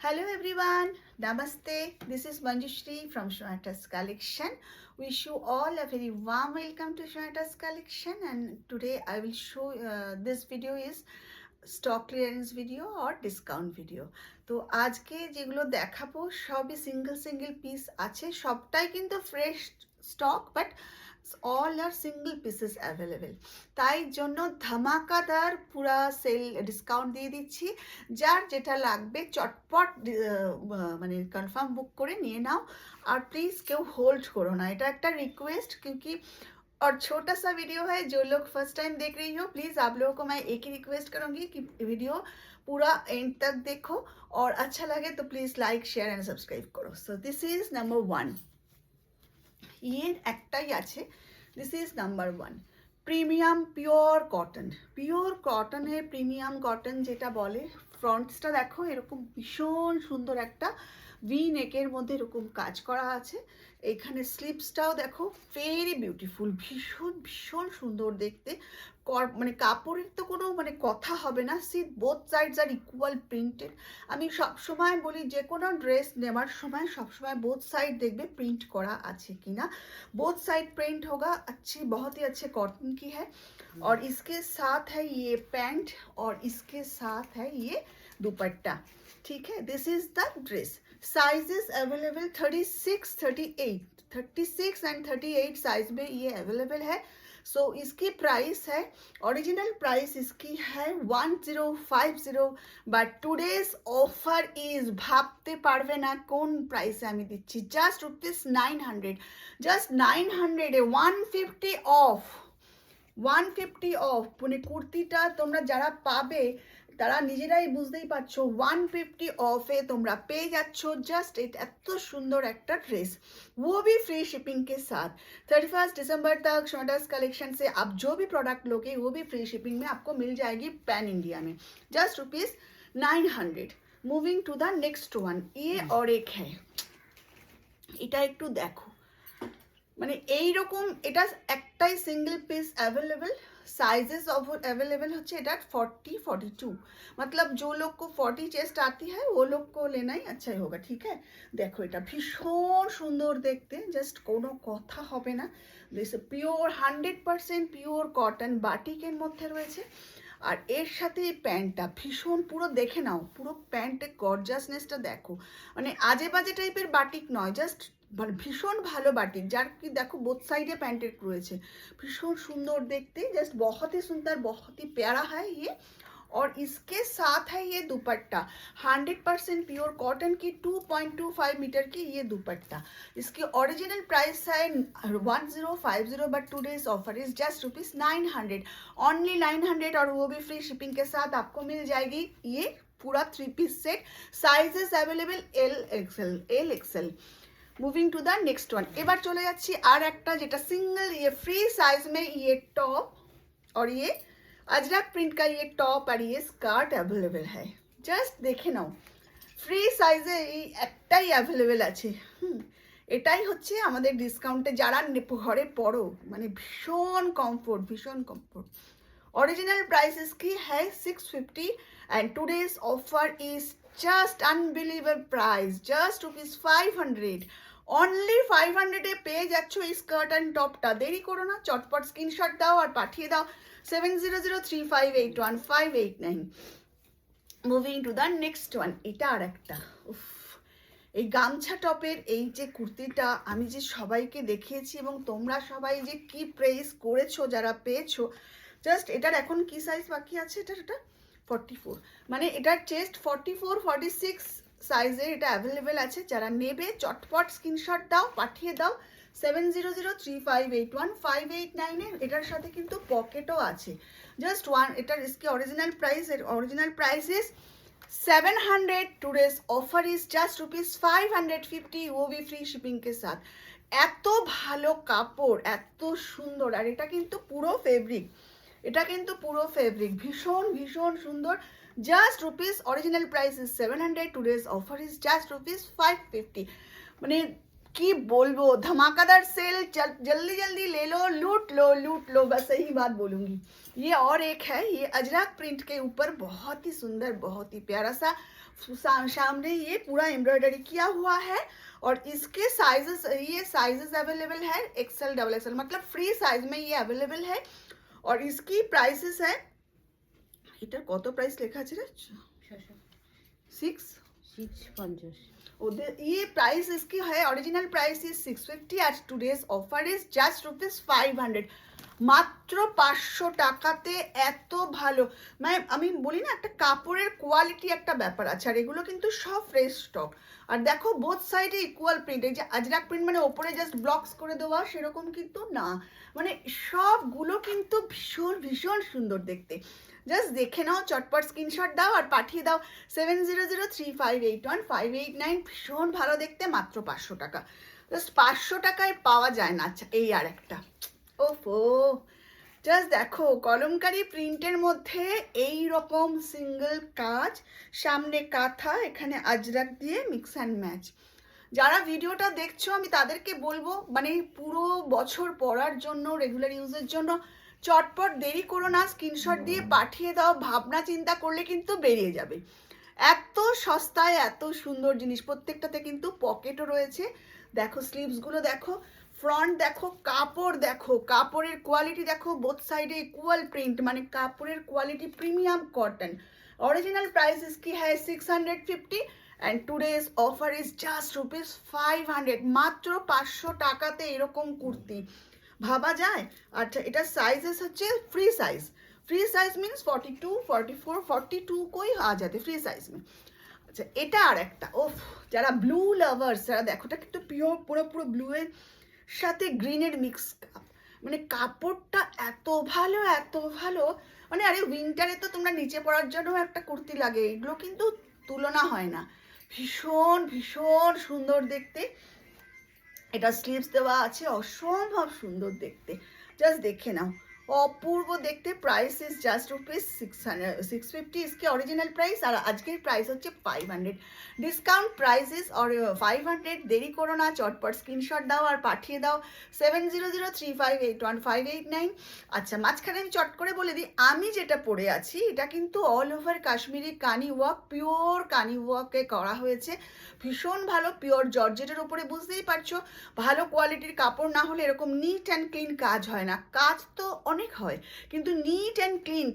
Hello everyone, Namaste. This is Manjushri from Shweta's Collection. Wish you all a very warm welcome to Shweta's Collection. And today I will show this video is stock clearance video or discount video. তো আজকে যেগুলো দেখাবো সবই single piece আছে, সবটাই কিন্তু fresh stock, but all are single pieces available. তাই জন্য ধামাকাদার পুরা সেল ডিসকাউন্ট দিয়ে দিচ্ছি। যার যেটা লাগবে চটপট মানে কনফার্ম বুক করে নিয়ে নাও। আর প্লিজ কেউ হোল্ড করো না, এটা একটা रिक्वेस्ट, क्योंकि और छोटा सा वीडियो है। जो लोग फर्स्ट टाइम देख रही हो, प्लीज़ आप लोगों को मैं एक ही रिक्वेस्ट करूँगी कि वीडियो पूरा एंड तक देखो और अच्छा लगे तो please like share and subscribe करो। So this is number 1। ये একটাই আছে, this is number 1 premium pure cotton है। প্রিমিয়াম কটন যেটা বলে, ফ্রন্টসটা দেখো এরকম ভীষণ সুন্দর একটা ভি নেকের মধ্যে এরকম কাজ করা আছে। এখানে স্লিপসটাও দেখো ভেরি বিউটিফুল, ভীষণ সুন্দর দেখতে। মানে কাপড়ের তো কোনো মানে কথা হবে না। C both sides are equal printed. আমি সবসময় বলি যে কোনো ড্রেস নেওয়ার সময় সবসময় বোথ সাইড দেখবে প্রিন্ট করা আছে কিনা। बोथ साइड प्रिंट होगा, अच्छी बहुत ही अच्छे कॉटन की है। और इसके साथ है ये पैंट और इसके साथ है ये दुपट्टा। ठीक है, this is the dress. Sizes available 36, 36 and 38 size में ये अवेलेबल है। सो इसकी प्राइस है, ओरिजिनल प्राइस इसकी है 1050, বাট টুডেজ অফার ইজ ভাবতে পারবে না কোন প্রাইসে আমি দিচ্ছি। জাস্ট রুপিস 900, জাস্ট 900-এ 150 অফ, 150 অফ। মানে কুর্তিটা তোমরা যারা পাবে তারা নিজেরাই বুঝতেই পারছো 150 ऑफे তোমরা পেয়ে যাচ্ছ जस्ट এত সুন্দর একটা ड्रेस, वो भी फ्री शिपिंग के साथ। 31 दिसंबर तक शॉर्टस कलेक्शन से आप जो भी प्रोडक्ट लोगे वो भी फ्री शिपिंग में आपको मिल जाएगी पैन इंडिया में, just rupees 900। Moving to the next one, ये और एक है, এটা একটু দেখো। মানে এইরকম এটা একটাই single piece available. Sizes of available होच्छे এটা 40, 42। मतलब जो लोग को 40 चेस्ट आती है वो लोग को लेना ही अच्छा ही होगा। ठीक है, देखो এটা ভীষণ সুন্দর দেখতে, জাস্ট কোনো কথা হবে না। দিস পিওর 100% পিওর কটন বাটিকের মধ্যে রয়েছে। আর এর সাথে এই প্যান্টটা ভীষণ, পুরো দেখে নাও, পুরো প্যান্টের গর্জাসনেসটা দেখো। মানে আজে বাজে টাইপের বাটিক নয়, জাস্ট মানে ভীষণ ভালো বাটিক, যার কি দেখো বোথ সাইডে প্যান্টের রয়েছে, ভীষণ সুন্দর দেখতে। जस्ट बहुत ही सुंदर, बहुत ही प्यारा है ये। और इसके साथ है ये दुपट्टा, 100% प्योर कॉटन की 2.25 मीटर की ये दुपट्टा। इसकी ओरिजिनल प्राइस है 1050, but today's offer is just rupees 900, only 900। और वो भी फ्री शिपिंग के साथ आपको मिल जाएगी ये पूरा 3 piece set. Sizes available L XL. Moving to the next one, এবার চলে যাচ্ছি আর একটা যেটা সিঙ্গেল, ये फ्री साइज में ये टॉप और ये अजरक प्रिंट का ये टॉप और ये स्कार्ट अवेलेबल है। जस्ट देखे नाও, फ्री साइजे এই একটাই অ্যাভেলেবেল আছে। এটাই হচ্ছে আমাদের ডিসকাউন্টে যারা ঘরে পড়ো, মানে ভীষণ কমফোর্ট। ओरिजिनल प्राइस इसकी है 650 and today's offer is just unbelievable price, just rupees 500, only 500-এ পেয়ে যাচ্ছ এই স্কার্ট অ্যান্ড টপটা। দেরি করো না, চটপট স্ক্রিনশট দাও আর পাঠিয়ে দাও 7003581589। Moving to the next one, এটা আর একটা, এই গামছা টপের এই যে কুর্তিটা আমি যে সবাইকে দেখিয়েছি এবং তোমরা সবাই যে কি প্রেস করেছো যারা পেয়েছো, জাস্ট এটার এখন কি সাইজ বাকি আছে, এটা 44, মানে এটার চেস্ট 44, 46 সাইজের এটা অ্যাভেলেবেল আছে। যারা নেবে চটপট স্ক্রিনশট দাও, পাঠিয়ে দাও 7003581589-এ। এটার সাথে কিন্তু পকেটও আছে, জাস্ট ওয়ান। এটার इसकी original price is 700, today's offer is just rupees 550, वो भी फ्री शिपिंग के साथ। এত ভালো কাপড়, এত সুন্দর। আর এটা কিন্তু পুরো ফেব্রিক, এটা কিন্তু পুরো ফেব্রিক, ভীষণ সুন্দর। Just rupees original price is 700, today's offer is just rupees 550। মানে কি বলবো, धमाकेदार सेल, जल्दी ले लो, लूट लो, बस यही बात बोलूँगी। ये और एक है, ये अजरक प्रिंट के ऊपर बहुत ही सुंदर, बहुत ही प्यारा सा सामने ये पूरा एम्ब्रॉयडरी किया हुआ है और इसके साइजेस, ये साइजेस अवेलेबल है एक्सएल डबल एक्सएल, मतलब फ्री साइज में ये अवेलेबल है। और इसकी प्राइसेस है, এটার কত প্রাইস লেখা আছে রে? 650। ওদের ये प्राइस इसकी है, ओरिजिनल प्राइस इज 650 আর টুডেজ অফার ইজ জাস্ট ₹500। মাত্র 500 টাকাতে এত ভালো, মানে আমি বলি না একটা কাপড়ের কোয়ালিটি একটা ব্যাপার আছে, আর এগুলো কিন্তু সব ফ্রেশ স্টক। আর দেখো বোথ সাইডে ইকুয়াল প্রিন্ট, এই যে আজরাক প্রিন্ট মানে ওপরে জাস্ট ব্লকস করে দেওয়া সেরকম কিন্তু না, মানে সবগুলো কিন্তু ভীষণ ভীষণ সুন্দর দেখতে। জাস্ট দেখে নাও, চটপট স্ক্রিনশট দাও আর পাঠিয়ে দাও 7003581589। ভীষণ ভালো দেখতে, মাত্র 500 টাকা। জাস্ট 500 টাকায় পাওয়া যায় না। আচ্ছা এই আর একটা, ওফো জাস্ট দেখো কলমকারি প্রিন্টের মধ্যে এই রকম সিঙ্গেল কাজ, সামনে কাঁথা, এখানে আজরাক দিয়ে মিক্স অ্যান্ড ম্যাচ। যারা ভিডিওটা দেখছো আমি তাদেরকে বলবো, মানে পুরো বছর পরার জন্য, রেগুলার ইউজের জন্য চটপট দেরি করো না, স্ক্রিনশট দিয়ে পাঠিয়ে দাও, ভাবনা চিন্তা করলে কিন্তু বেরিয়ে যাবে। এত সস্তায় এত সুন্দর জিনিস, প্রত্যেকটাতে কিন্তু পকেটও রয়েছে। দেখো স্লিভসগুলো দেখো, ফ্রন্ট দেখো, কাপড় দেখো, কাপড়ের কোয়ালিটি দেখো, বোথ সাইডে ইকুয়াল প্রিন্ট, মানে কাপড়ের quality premium cotton. Original price इसकी है 650 and today's offer is just ₹500। মাত্র 500 টাকাতে এরকম কুর্তি ভাবা যায়। আচ্ছা এটা সাইজেস হচ্ছে free size, free size means 42, 44, 42 कोई आ जाते फ्री साइज में। আচ্ছা এটা আর একটা, ওফ যারা ব্লু লাভার্স, যারা দেখোটা কিন্তু পিওর পুরো পুরো ব্লু এর সাথে গ্রিনের মিক্স, মানে কাপড়টা এত ভালো এত ভালো, মানে আরে উইন্টারে তো তোমরা নিচে পরার জন্য একটা কুর্তি লাগে, এগুলো কিন্তু তুলনা হয় না, ভীষণ ভীষণ সুন্দর দেখতে। এটা স্লিভস দেওয়া আছে, অসম্ভব সুন্দর দেখতে, জাস্ট দেখে নাও, অপূর্ব দেখতে। প্রাইস ইজ জাস্ট ₹650 इसके ओरिजिनल प्राइस, আর আজকের প্রাইস হচ্ছে 500। Discount price is 500। দেরি করো না, চটপট স্ক্রিনশট দাও আর পাঠিয়ে দাও 7003581589। আচ্ছা মাঝখানে আমি চট করে বলে দিই, আমি যেটা পরে আছি এটা কিন্তু অল ওভার কাশ্মীরি কানি ওয়ার্ক, পিওর কানি ওয়ার্কে করা হয়েছে, ভীষণ ভালো পিওর জর্জেটের উপরে, বুঝতেই পারছো ভালো কোয়ালিটির কাপড় না হলে এরকম নিট অ্যান্ড ক্লিন কাজ হয় না। কাজ তো অনেক হয় কিন্তু নিট অ্যান্ড ক্লিন,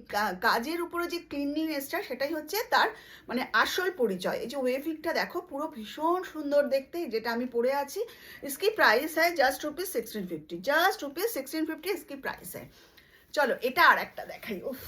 কাজের উপরে যে ক্লিনলিনেসটা সেটাই হচ্ছে তার মানে আসল পরিচয়। এই যে ওয়েভিংটা দেখো পুরো ভীষণ সুন্দর দেখতে, যেটা আমি পরে আছি। इसकी प्राइस है जस्ट ₹1650, जस्ट ₹1650 इसकी प्राइस है। চলো এটা আর একটা দেখাই, উফ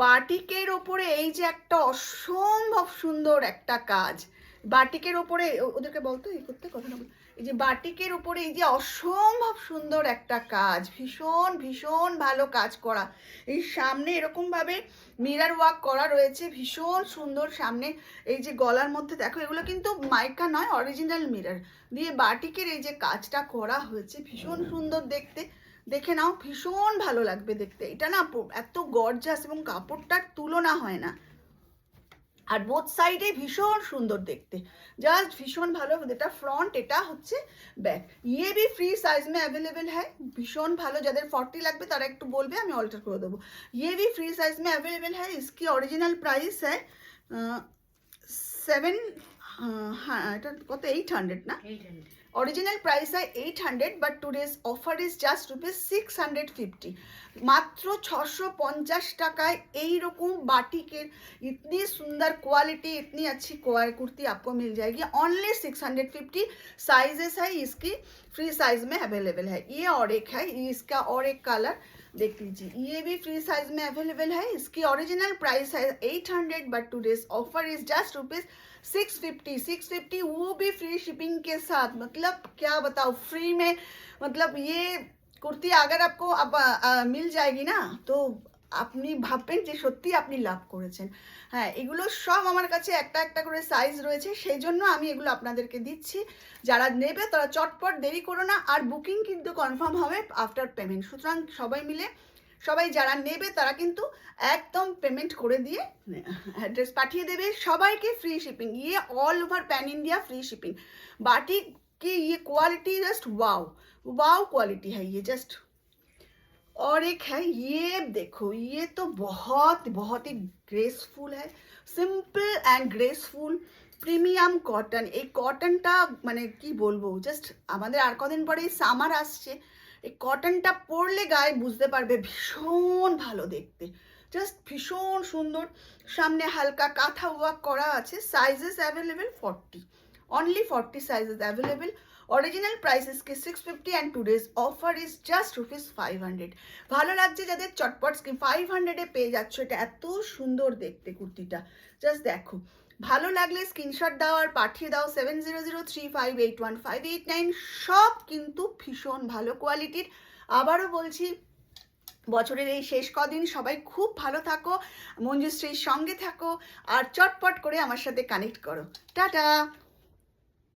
বাটিকের ওপরে এই যে একটা অসম্ভব সুন্দর একটা কাজ, বাটিকের ওপরে ওদেরকে বলতো এই করতে কথা না, এই যে বাটিকের উপরে এই যে অসম্ভব সুন্দর একটা কাজ, ভীষণ ভীষণ ভালো কাজ করা। এই সামনে এরকম ভাবে মিরর ওয়ার্ক করা রয়েছে, ভীষণ সুন্দর। সামনে এই যে গলার মধ্যে দেখো, এগুলো কিন্তু মাইকা নয়, অরিজিনাল মিরর দিয়ে বাটিকের এই যে কাজটা করা হয়েছে, ভীষণ সুন্দর দেখতে। দেখে নাও, ভীষণ ভালো লাগবে দেখতে। এটা না এত গর্জাস এবং কাপড়টার তুলনা হয় না, আর বোথ সাইডে ভীষণ সুন্দর দেখতে, জাস্ট ভীষণ ভালো। এটা ফ্রন্ট, এটা হচ্ছে ব্যাক। ये भी फ्री साइज में अवेलेबल है, ভীষণ ভালো। যাদের 40 লাগবে তারা একটু বলবে, আমি অল্টার করে দেবো। ये भी फ्री साइज में अवेलेबल है। इसकी ओरिजिनल प्राइस है 7, हाँ এটা কত 800 না, 800 ओरिजिनल प्राइस है 800 but today's offer is just ₹650। মাত্র 650 টাকায় এইরকম বাটিকের इतनी सुंदर क्वालिटी, इतनी अच्छी कुर्ती आपको मिल जाएगी ओनली 650। साइजेस है इसकी फ्री साइज में अवेलेबल है। ये और एक है, इसका और एक कलर देख लीजिए, ये भी फ्री साइज में अवेलेबल है। इसकी ओरिजिनल प्राइस है 800 but today's offer is just ₹650, वो भी फ्री शिपिंग के साथ। मतलब क्या बताओ, फ्री में, मतलब ये কুর্তি আগার আপকো মিল যায়গি না, তো আপনি ভাববেন যে সত্যি আপনি লাভ করেছেন। হ্যাঁ এগুলো সব আমার কাছে একটা একটা করে সাইজ রয়েছে, সেই জন্য আমি এগুলো আপনাদেরকে দিচ্ছি। যারা নেবে তারা চটপট দেরি করো না, আর বুকিং কিন্তু কনফার্ম হবে আফটার পেমেন্ট। সুতরাং সবাই মিলে, সবাই যারা নেবে তারা কিন্তু একদম পেমেন্ট করে দিয়ে অ্যাড্রেস পাঠিয়ে দেবে, সবাইকে ফ্রি শিপিং। ইয়ে all over pan India free shipping. Batik की ये quality just wow wow quality है, ये जस्ट और एक है ये, देखो ये तो बहुत बहुत ही গ্রেসফুল है, simple and graceful premium cotton. এই কটনটা মানে কি বলবো, জাস্ট আমাদের আর কদিন পরে সামার আসছে, এই কটনটা পরলে গায়ে বুঝতে পারবে ভীষণ ভালো দেখতে, জাস্ট ভীষণ সুন্দর। সামনে হালকা কাঁথা ওয়ার্ক করা আছে। Sizes available 40, only 40 sizes available. Original price is কি 650 and today's offer is just ₹500। ভালো লাগছে যাদের চটপট স্কিম, 500-এ পেয়ে যাচ্ছ এটা, এত সুন্দর দেখতে কুর্তিটা। জাস্ট দেখো, ভালো লাগলে স্ক্রিনশট দাও আর পাঠিয়ে দাও 7003581589। সব কিন্তু ভীষণ ভালো কোয়ালিটির। আবারও বলছি, বছরের এই শেষ কদিন সবাই খুব ভালো থাকো, মঞ্জুশ্রীর সঙ্গে থাকো আর চটপট করে আমার সাথে কানেক্ট করো। টাটা।